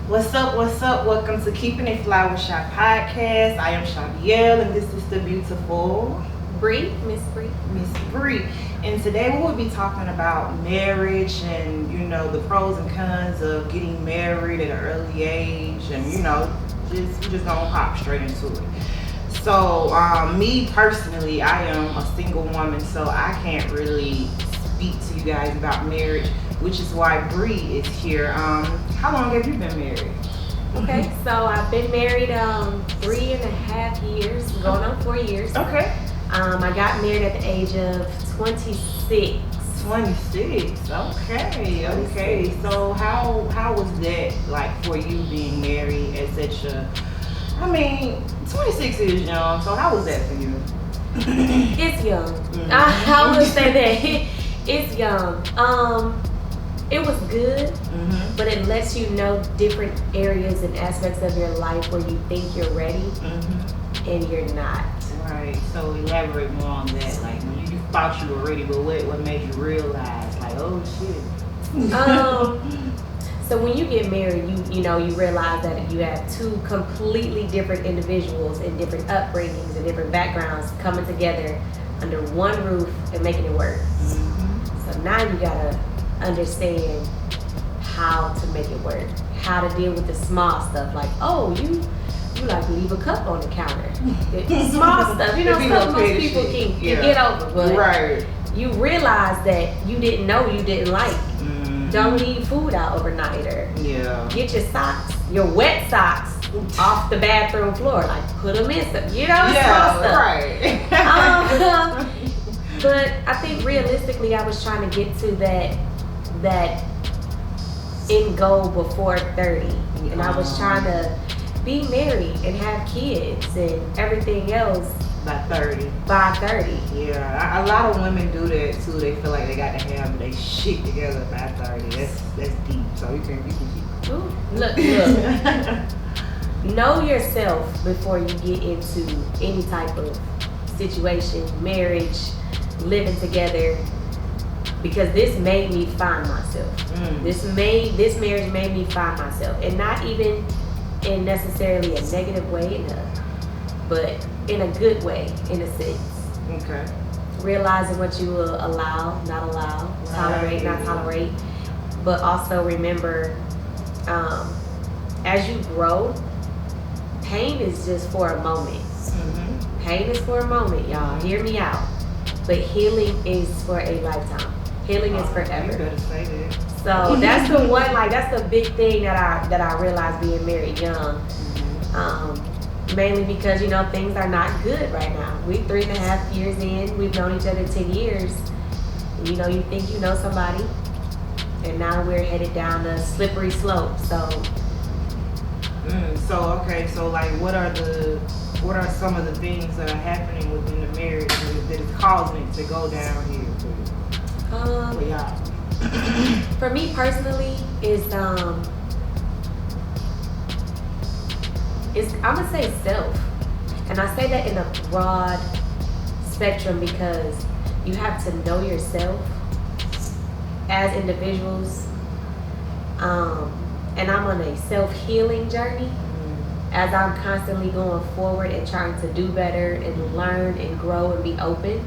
What's up? What's up? Welcome to Keeping It Fly with Shy podcast. I am Shabielle, and this is the beautiful Miss Bree. Miss Bree. And today we will be talking about marriage and the pros and cons of getting married at an early age, and just gonna hop straight into it. So, me personally, I am a single woman, so I can't really speak to you guys about marriage, which is why Bree is here. How long have you been married? Okay, so I've been married 3.5 years, going on 4 years. Okay. I got married at the age of 26. 26. Okay. So how was that like for you being married at such a 26 is young, so how was that for you? It's young. Mhm. I would say that it's young. It was good, but it lets you know different areas and aspects of your life where you think you're ready and you're not. Right. So elaborate more on that. Like you thought you were ready, but what made you realize like, oh shit? So when you get married, you realize that you have two completely different individuals and different upbringings and different backgrounds coming together under one roof and making it work. So now you gotta understand how to make it work, how to deal with the small stuff, like, oh, you like to leave a cup on the counter. Small stuff, stuff most people can get over, but right. You realize that you didn't know you didn't like. Don't leave food out overnight, or get your socks, your wet socks, off the bathroom floor. Like, put them in some, small stuff. Right. But I think realistically, I was trying to get to that end goal before 30, and I was trying to be married and have kids and everything else By 30. by 30. Yeah, a lot of women do that too. They feel like they got to have their shit together by 30. That's deep. So you can keep. Ooh, look. Know yourself before you get into any type of situation, marriage, living together, because this made me find myself. This marriage made me find myself, and not even in necessarily a negative way, but in a good way, in a sense. Okay. Realizing what you will allow, not allow, tolerate, not tolerate, but also remember, as you grow, pain is just for a moment. Pain is for a moment, y'all. Hear me out. But healing is for a lifetime. Healing is forever. You better say that. So that's the one, that's the big thing that I realized being married young. Mainly because, things are not good right now. We're 3.5 years in. We've known each other 10 years. You think you know somebody, and now we're headed down a slippery slope. So. So like, what are some of the things that are happening within the marriage that is causing it to go down here? For y'all. For me personally, I'm gonna say self, and I say that in a broad spectrum because you have to know yourself as individuals, and I'm on a self-healing journey as I'm constantly going forward and trying to do better and learn and grow and be open.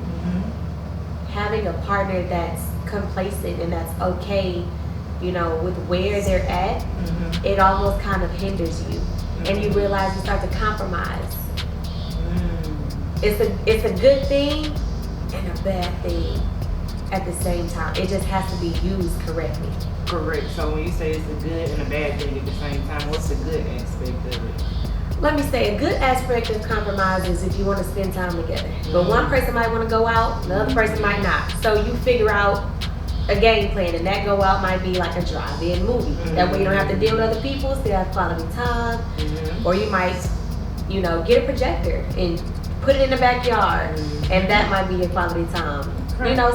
Having a partner that's complacent and that's okay, with where they're at, it almost kind of hinders you. And you realize you start to compromise. It's a good thing and a bad thing at the same time. It just has to be used correctly. Correct. So when you say it's a good and a bad thing at the same time, what's the good aspect of it? Let me say, a good aspect of compromise is if you want to spend time together. But one person might want to go out, the other person might not. So you figure out a game plan, and that go out might be like a drive-in movie. That way you don't have to deal with other people, still have quality time. Or you might, get a projector and put it in the backyard, and that might be your quality time.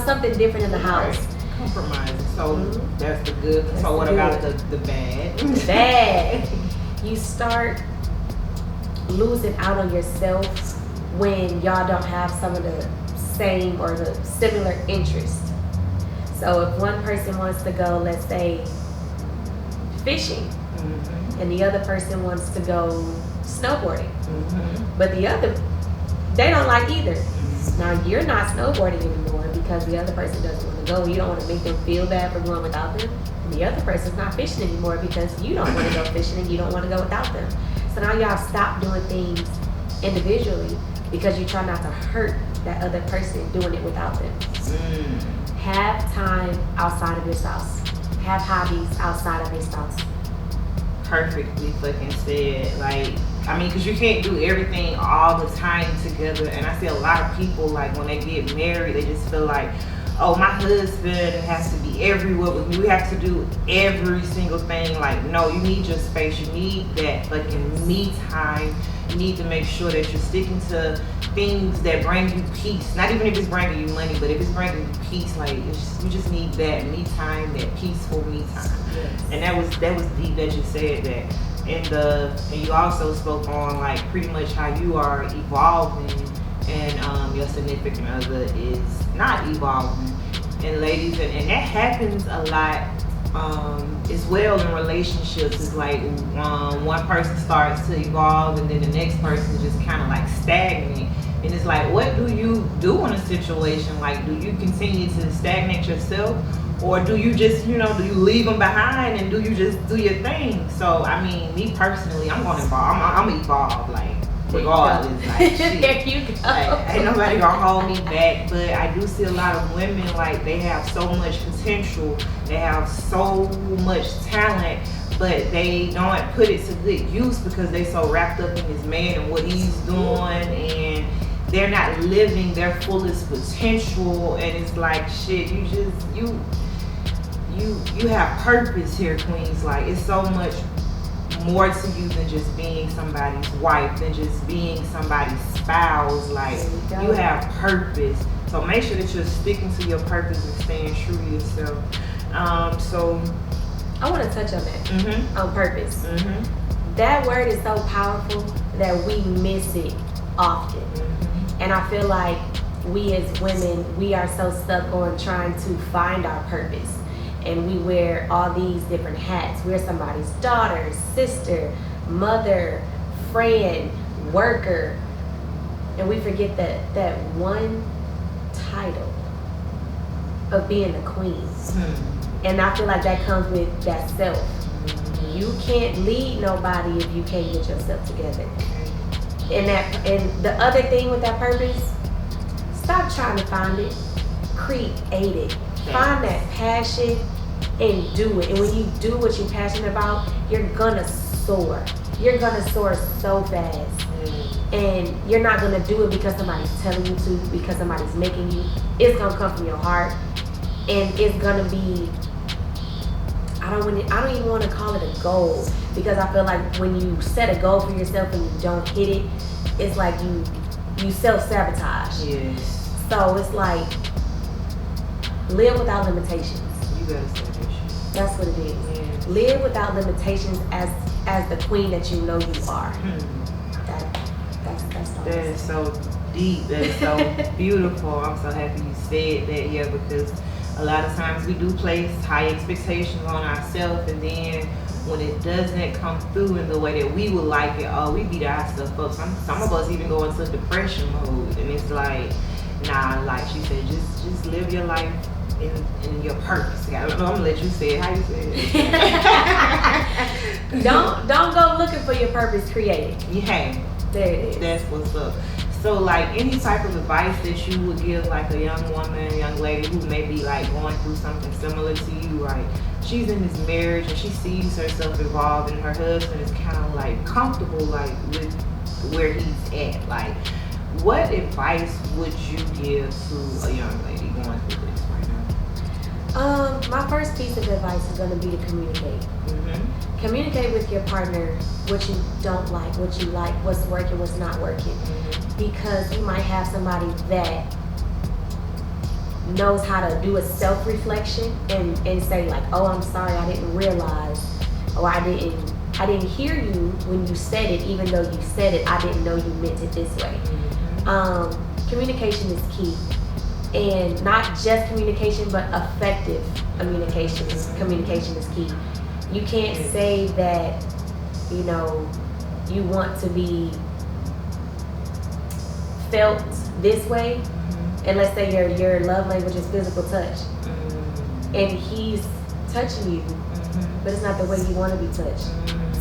Something different in the house. Compromising. So that's the good. So what about the bad? The bad. You start losing out on yourself when y'all don't have some of the same or the similar interests. So if one person wants to go, let's say, fishing, and the other person wants to go snowboarding. Mm-hmm. But they don't like either. Mm-hmm. Now you're not snowboarding anymore because the other person doesn't want to go. You don't want to make them feel bad for going without them. And the other person's not fishing anymore because you don't want to go fishing and you don't want to go without them. So now y'all stop doing things individually because you try not to hurt that other person doing it without them. Have time outside of your spouse. Have hobbies outside of your spouse. Perfectly fucking said. Like, I mean, because you can't do everything all the time together. And I see a lot of people, like, when they get married, they just feel like, oh, my husband has to be everywhere with me. We have to do every single thing. Like, no, you need your space. You need that fucking me time. You need to make sure that you're sticking to things that bring you peace. Not even if it's bringing you money, but if it's bringing you peace, like, you just need that me time, that peaceful me time. Yes. And that was deep that you said that. And you also spoke on, like, pretty much how you are evolving and your significant other is not evolving. And ladies, and that happens a lot as well in relationships. It's like one person starts to evolve and then the next person just kind of like stagnate. And it's like, what do you do in a situation? Like, do you continue to stagnate yourself? Or do you just, do you leave them behind and do you just do your thing? So, I mean, me personally, I'm going to evolve. I'm evolved, like, regardless. Like, shit. There you go. Like, ain't nobody gonna hold me back. But I do see a lot of women, like, they have so much potential. They have so much talent, but they don't put it to good use because they so wrapped up in this man and what he's doing, and they're not living their fullest potential. And it's like, shit, you have purpose here, queens. Like, it's so much more to you than just being somebody's wife, than just being somebody's spouse. Like, you have purpose. So make sure that you're sticking to your purpose and staying true to yourself. So I want to touch on that. Mm-hmm. On purpose. Mm-hmm. That word is so powerful that we miss it often. Mm-hmm. And I feel like we as women, we are so stuck on trying to find our purpose. And we wear all these different hats. We're somebody's daughter, sister, mother, friend, worker. And we forget that one title of being a queen. And I feel like that comes with that self. You can't lead nobody if you can't get yourself together. And the other thing with that purpose, stop trying to find it. Create it. Find that passion and do it. And when you do what you're passionate about, you're gonna soar. You're gonna soar so fast. And you're not gonna do it because somebody's telling you to, because somebody's making you. It's gonna come from your heart. And it's gonna be, I don't even want to call it a goal, because I feel like when you set a goal for yourself and you don't hit it, it's like you self-sabotage. Yes. So it's like, live without limitations. You gotta say that shit. That's what it is. Yes. Live without limitations as the queen that you know you are. That's all. That is so deep. That is so beautiful. I'm so happy you said that, yeah, because a lot of times we do place high expectations on ourselves, and then when it doesn't come through in the way that we would like it, we beat ourselves up. Some of us even go into depression mode, and it's like, nah, like she said, just live your life in your purpose. I'm gonna let you say it. How you say it? Don't go looking for your purpose, create it. Yeah. There it is. That's what's up. So, like, any type of advice that you would give, like, a young woman, a young lady who may be, like, going through something similar to you, like, she's in this marriage and she sees herself evolve and her husband is kind of, like, comfortable, like, with where he's at. Like, what advice would you give to a young lady going through this right now? My first piece of advice is going to be to communicate. Mm-hmm. Communicate with your partner what you don't like, what you like, what's working, what's not working. Mm-hmm. Because you might have somebody that knows how to do a self-reflection and say like, oh, I'm sorry, I didn't realize, or I didn't hear you when you said it, even though you said it, I didn't know you meant it this way. Mm-hmm. Communication is key. And not just communication, but effective communication. Communication is key. You can't say that you know, you want to be felt this way, and let's say your love language is physical touch, and he's touching you, but it's not the way you want to be touched.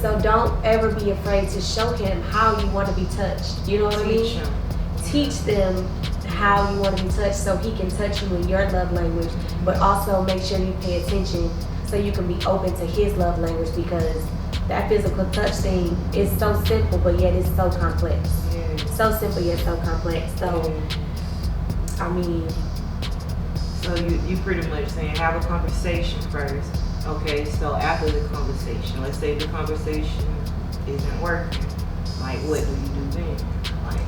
So don't ever be afraid to show him how you want to be touched. You know what I mean? Teach them how you want to be touched so he can touch you in your love language, but also make sure you pay attention so you can be open to his love language, because that physical touch thing is so simple, but yet it's so complex. So simple yet so complex. So, I mean. So you pretty much saying have a conversation first. Okay, so after the conversation, let's say the conversation isn't working, like what do you do then? Like,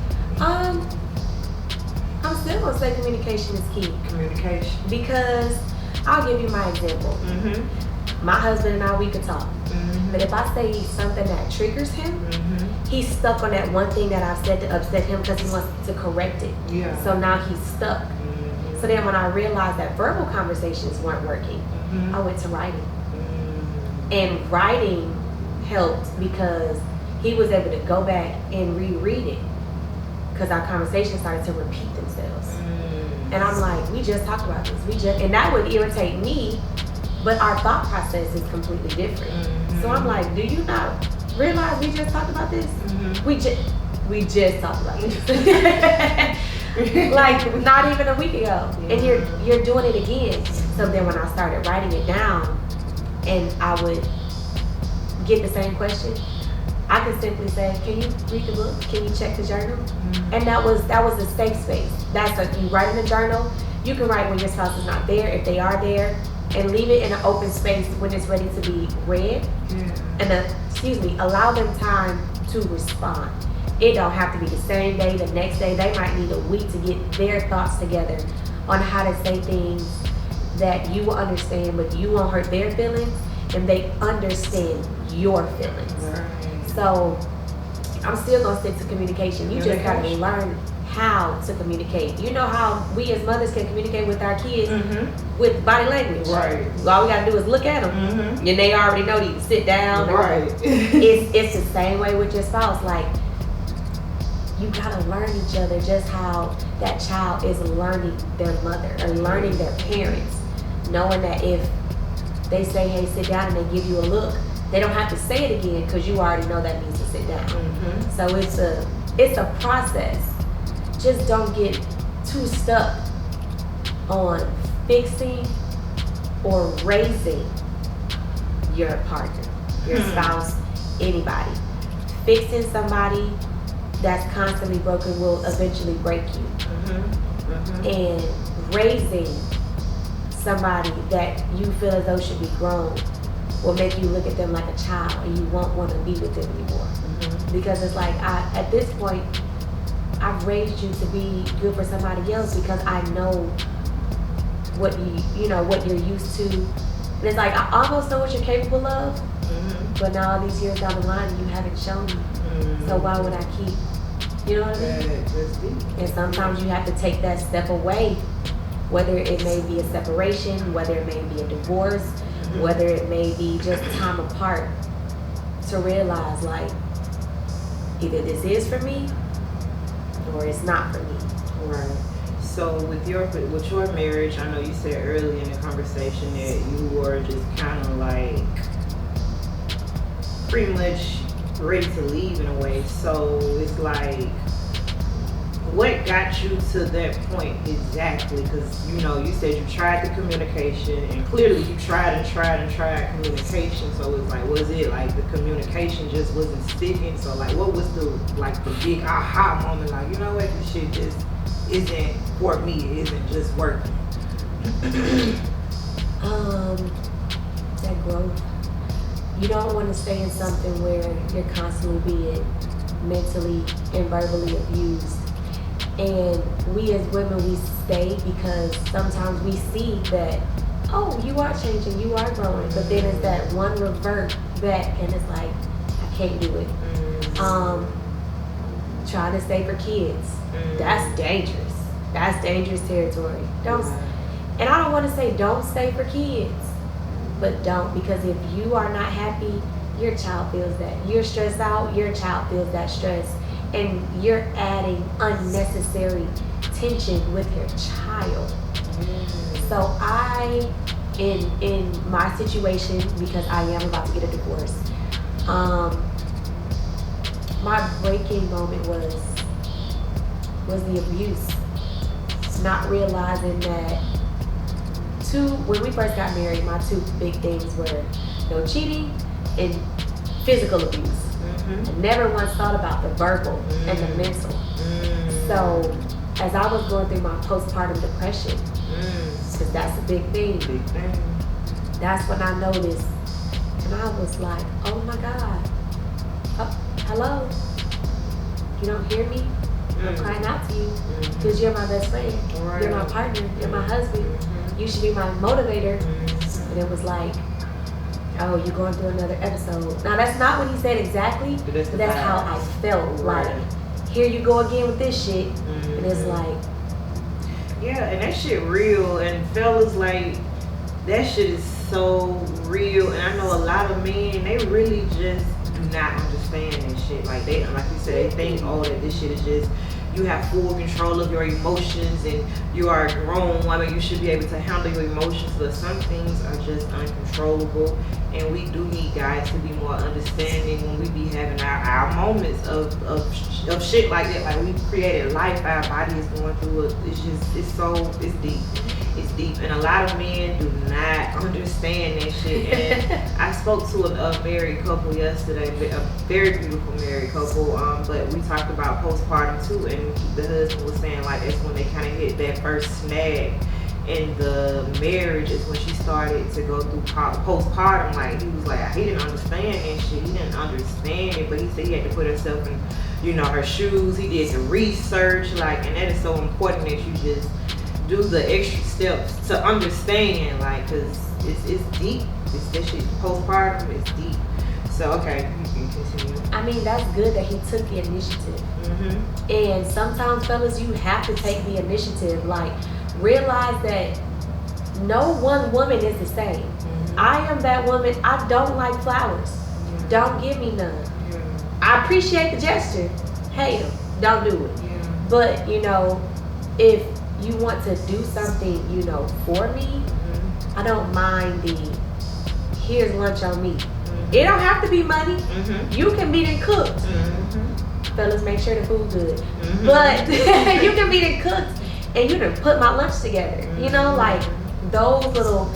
I'm still gonna say communication is key. Communication. Because I'll give you my example. My husband and I, we could talk. But if I say something that triggers him, he's stuck on that one thing that I've said to upset him because he wants to correct it. Yeah. So now he's stuck. So then when I realized that verbal conversations weren't working, I went to writing. And writing helped because he was able to go back and reread it, because our conversations started to repeat themselves. And I'm like, we just talked about this. And that would irritate me, but our thought process is completely different. So I'm like, do you not realize we just talked about this? We just talked about this. Like not even a week ago. And you're doing it again. So then when I started writing it down and I would get the same question, I could simply say, can you read the book? Can you check the journal? And that was a safe space. You write in a journal. You can write when your spouse is not there, if they are there, and leave it in an open space when it's ready to be read. And allow them time to respond. It don't have to be the same day, the next day. They might need a week to get their thoughts together on how to say things that you will understand, but you won't hurt their feelings, and they understand your feelings. So I'm still gonna stick to communication. You just gotta learn how to communicate. You know how we as mothers can communicate with our kids with body language. Right. All we gotta do is look at them, and they already know to sit down. Right. It's the same way with your spouse. Like, you gotta learn each other, just how that child is learning their mother or learning their parents, knowing that if they say, hey, sit down, and they give you a look, they don't have to say it again because you already know that means to sit down. So it's a process. Just don't get too stuck on fixing or raising your partner, your spouse, anybody. Fixing somebody that's constantly broken will eventually break you. And raising somebody that you feel as though should be grown will make you look at them like a child, and you won't want to be with them anymore. Because it's like, at this point, I've raised you to be good for somebody else because I know what what you're used to. And it's like, I almost know what you're capable of, but now all these years down the line, you haven't shown me. So why would I keep? You know what I mean? And sometimes you have to take that step away, whether it may be a separation, whether it may be a divorce, whether it may be just time apart, to realize, like, either this is for me or it's not for me. Right. So with your marriage, I know you said early in the conversation that you were just kind of like pretty much ready to leave in a way. So it's like, what got you to that point exactly? Because you said you tried the communication, and clearly you tried communication. So it's like, was it like the communication just wasn't sticking? So like, what was the big aha moment? Like, you know what, this shit just isn't for me. It isn't just working. That growth. You don't want to stay in something where you're constantly being mentally and verbally abused. And we as women, we stay because sometimes we see that, oh, you are changing, you are growing. But then it's that one revert back, and it's like, I can't do it. Trying to stay for kids. That's dangerous. That's dangerous territory. And I don't want to say don't stay for kids, but don't, because if you are not happy your child feels that. You're stressed out, your child feels that stress. And you're adding unnecessary tension with your child. So in my situation, because I am about to get a divorce, my breaking moment was the abuse. Not realizing that when we first got married, my two big things were cheating and physical abuse. I never once thought about the verbal and the mental. So as I was going through my postpartum depression, because that's a big thing, that's when I noticed, and I was like, oh my God, hello, you don't hear me? I'm crying out to you because you're my best friend, you're my partner, you're my husband, you should be my motivator. And it was like, oh, you're going through another episode. Now that's not what he said exactly, but that's how I felt. Like, here you go again with this shit. And it's like, yeah, and that shit real. And fellas, like, that shit is so real. And I know a lot of men, they really just do not understand that shit. Like you said, they think, oh, that this shit is just, you have full control of your emotions and you are a grown woman, you should be able to handle your emotions, but some things are just uncontrollable. And we do need guys to be more understanding when we be having our moments of shit like that. Like, we created life, our body is going through it. It's deep. It's deep. And a lot of men do not understand that shit. And I spoke to a married couple yesterday, a very beautiful married couple, but we talked about postpartum too, and the husband was saying, like, that's when they kind of hit that first snag in the marriage, is when she started to go through postpartum. Like, he was like, he didn't understand that shit. He didn't understand it, but he said he had to put himself in, her shoes. He did the research, like, and that is so important that you just do the extra steps to understand, like, because it's deep. That shit, postpartum is deep. So, okay, you can continue. I mean, that's good that he took the initiative. And sometimes, fellas, you have to take the initiative. Like, realize that no one woman is the same. I am that woman. I don't like flowers. Don't give me none. I appreciate the gesture. Hey, don't do it. But, if you want to do something, for me, I don't mind here's lunch on me. It don't have to be money. You can meet and cook. Fellas, make sure the food good. But you can meet and cook, and you done put my lunch together. Like, those little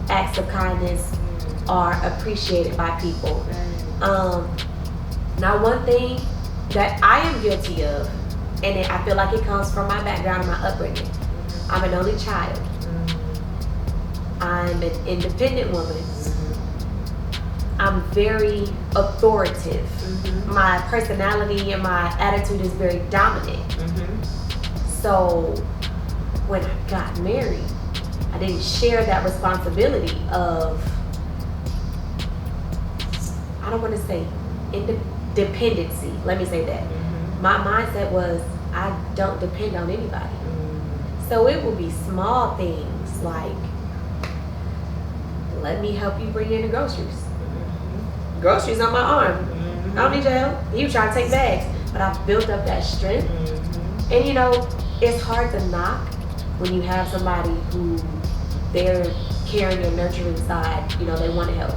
acts of kindness are appreciated by people. Now, one thing that I am guilty of, and I feel like it comes from my background and my upbringing. I'm an only child. I'm an independent woman. I'm very authoritative. My personality and my attitude is very dominant. So when I got married, I didn't share that responsibility of, I don't want to say dependency. Let me say that. My mindset was, I don't depend on anybody. So it will be small things like, let me help you bring in the groceries. Groceries on my arm. I don't need your help. You try to take bags. But I've built up that strength. And it's hard to knock when you have somebody who they're caring and nurturing side, they want to help.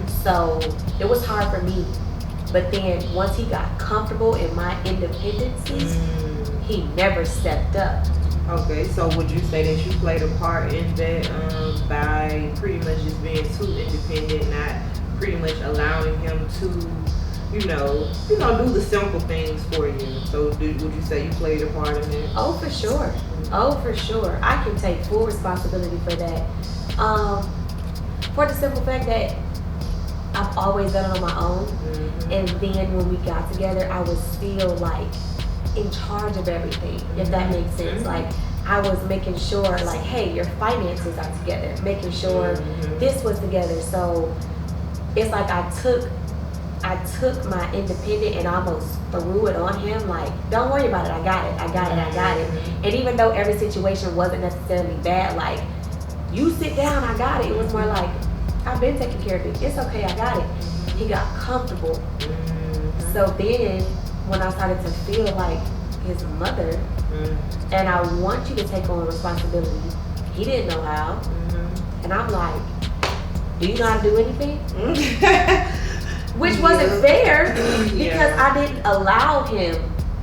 So it was hard for me. But then once he got comfortable in my independence, he never stepped up. Okay, so would you say that you played a part in that by pretty much just being too independent, not pretty much allowing him to, do the simple things for you? So would you say you played a part in that? Oh, for sure. Oh, for sure. I can take full responsibility for that. For the simple fact that I've always done it on my own. And then when we got together, I was still like in charge of everything, if that makes sense. Like, I was making sure, like, hey, your finances are together, making sure this was together. So it's like I took my independent and almost threw it on him, like, don't worry about it, I got it. And even though every situation wasn't necessarily bad, like, you sit down, I got it. It was more like, I've been taking care of it. It's okay, I got it. he got comfortable. Mm-hmm. So then, when I started to feel like his mother, and I want you to take on responsibility, he didn't know how. And I'm like, do you know how to do anything? Which wasn't fair because I didn't allow him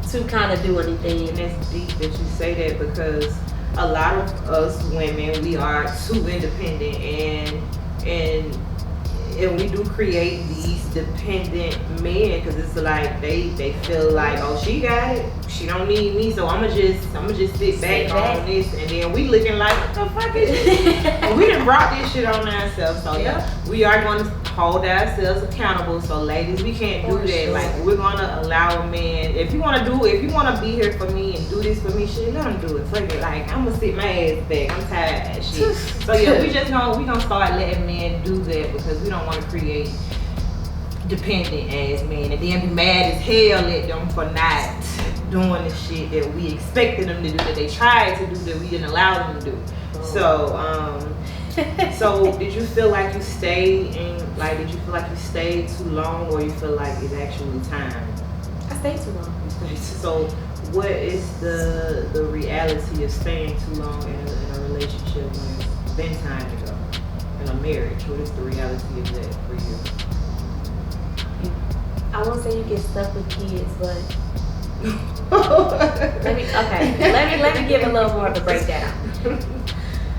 to kind of do anything. And it's deep that you say that, because a lot of us women, we are too independent, and we do create these dependent men, because it's like they feel like, oh, she got it, she don't need me, so I'ma just sit back on this, and then we looking like, what the fuck is this? And we done brought this shit on ourselves. So we are going to hold ourselves accountable. So ladies, we can't do that. Sure. Like, we're gonna allow a man, if you wanna be here for me and do this for me, shit, let him do it. Fuck it. Like, I'm gonna sit my ass back. I'm tired of that shit. So yeah, we gonna start letting men do that, because we don't want to create dependent ass men and then be mad as hell at them for not doing the shit that we expected them to do, that they tried to do, that we didn't allow them to do. So did you feel like you stayed too long, or you feel like it's actually time? I stayed too long. So what is the reality of staying too long in a relationship when it's been time to go? In a marriage, what is the reality of that for you? I won't say you get stuck with kids, but let me give a little more of a breakdown.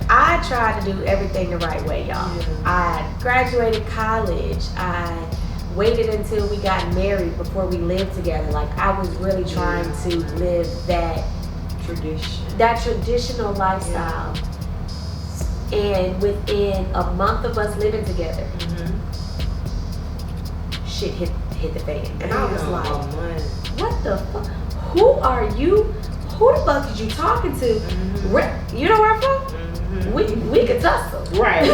I tried to do everything the right way, y'all. Yeah. I graduated college. I waited until we got married before we lived together. Like, I was really trying to live that traditional lifestyle. And within a month of us living together, shit hit the fan. And I was like, what the fuck? Who are you? Who the fuck is you talking to? You know where I'm from? We could tussle. Right.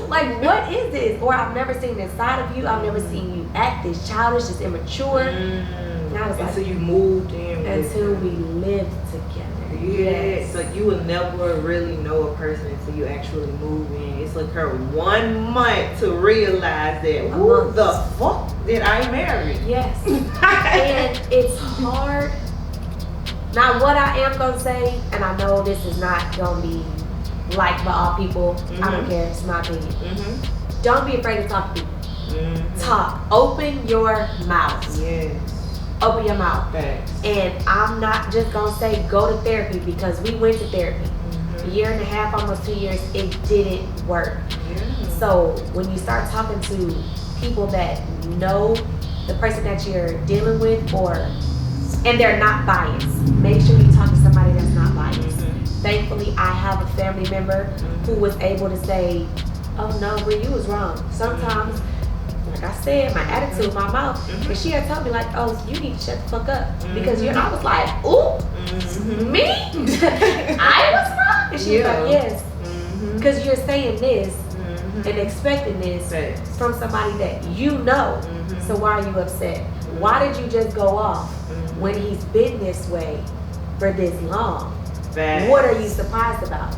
Like, what is this? Or I've never seen this side of you. I've never seen you act this childish, this immature. And I was like, until you moved in. Until we lived together. Yes. So you will never really know a person until you actually move in. It's like her 1 month to realize that, who the fuck did I marry? Yes. And it's hard. Now, what I am going to say, and I know this is not going to be liked by all people. I don't care. It's my opinion. Don't be afraid to talk to people. Talk. Open your mouth. Yes. Open your mouth. Thanks. And I'm not just going to say go to therapy, because we went to therapy. A year and a half, almost 2 years, it didn't work. So when you start talking to people that know the person that you're dealing with, and they're not biased, make sure you talk to somebody that's not biased. Thankfully, I have a family member who was able to say, oh no, Brie, you was wrong. Sometimes, like I said, my attitude, my mouth, and she had told me like, oh, you need to shut the fuck up. Because I was like, ooh, me? I was wrong? And she was like, yes. Because you're saying this and expecting this from somebody that you know. So why are you upset? Why did you just go off when he's been this way for this long? What are you surprised about?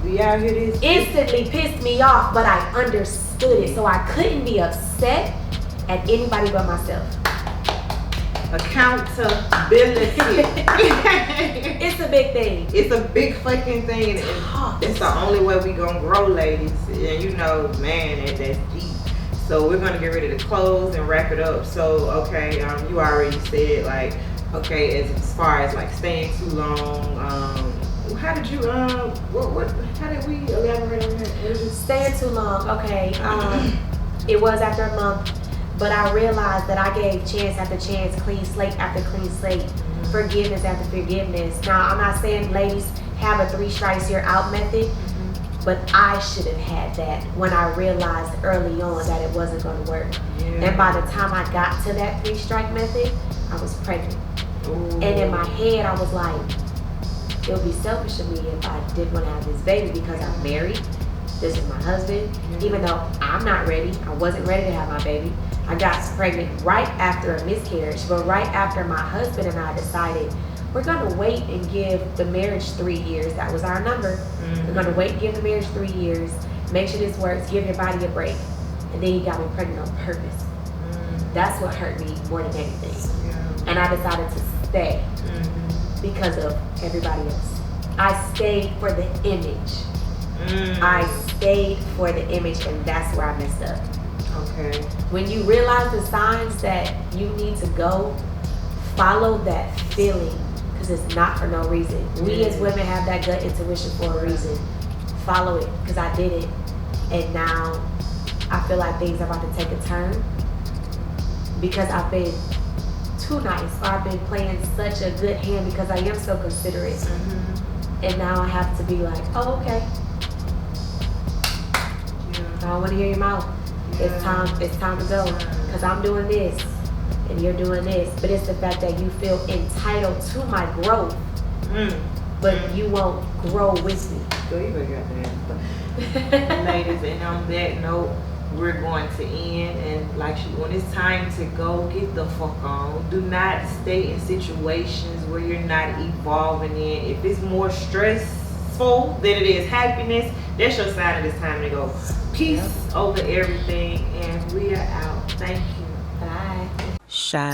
Instantly pissed me off, but I understood it, so I couldn't be upset at anybody but myself. Accountability. It's a big thing. It's a big fucking thing. It's the only way we gonna grow, ladies. And you know, man, that's deep. So we're gonna get ready to close and wrap it up. So okay, you already said like, okay, as far as like staying too long, how did you how did we elaborate on that? Staying too long, okay. It was after a month, but I realized that I gave chance after chance, clean slate after clean slate, forgiveness after forgiveness. Now, I'm not saying ladies have a 3 strikes you're out method, but I should have had that when I realized early on that it wasn't going to work. And by the time I got to that 3 strike method, I was pregnant. And in my head, I was like, it would be selfish of me if I didn't want to have this baby, because I'm married. This is my husband. Even though I'm not ready, I wasn't ready to have my baby. I got pregnant right after a miscarriage, but right after my husband and I decided we're gonna wait and give the marriage 3 years. That was our number. We're gonna wait and give the marriage 3 years, make sure this works, give your body a break. and then he got me pregnant on purpose. That's what hurt me more than anything. Yeah. And I decided to stay because of everybody else. I stayed for the image. I stayed for the image, and that's where I messed up. Okay. When you realize the signs that you need to go, follow that feeling, because it's not for no reason. We as women have that gut intuition for a reason. Follow it, because I did it, and now I feel like things are about to take a turn because I've been too nice, or I've been playing such a good hand because I am so considerate. And now I have to be like, oh, okay. I don't want to hear your mouth. It's time to go, because I'm doing this and you're doing this. But it's the fact that you feel entitled to my growth, but you won't grow with me. Girl, you better get that. Ladies, and on that note, we're going to end. And like when it's time to go, get the fuck on. Do not stay in situations where you're not evolving in. If it's more stressful than it is happiness, that's your sign that it's time to go. Peace over everything, and we are out. Thank you. Bye. Shaviel.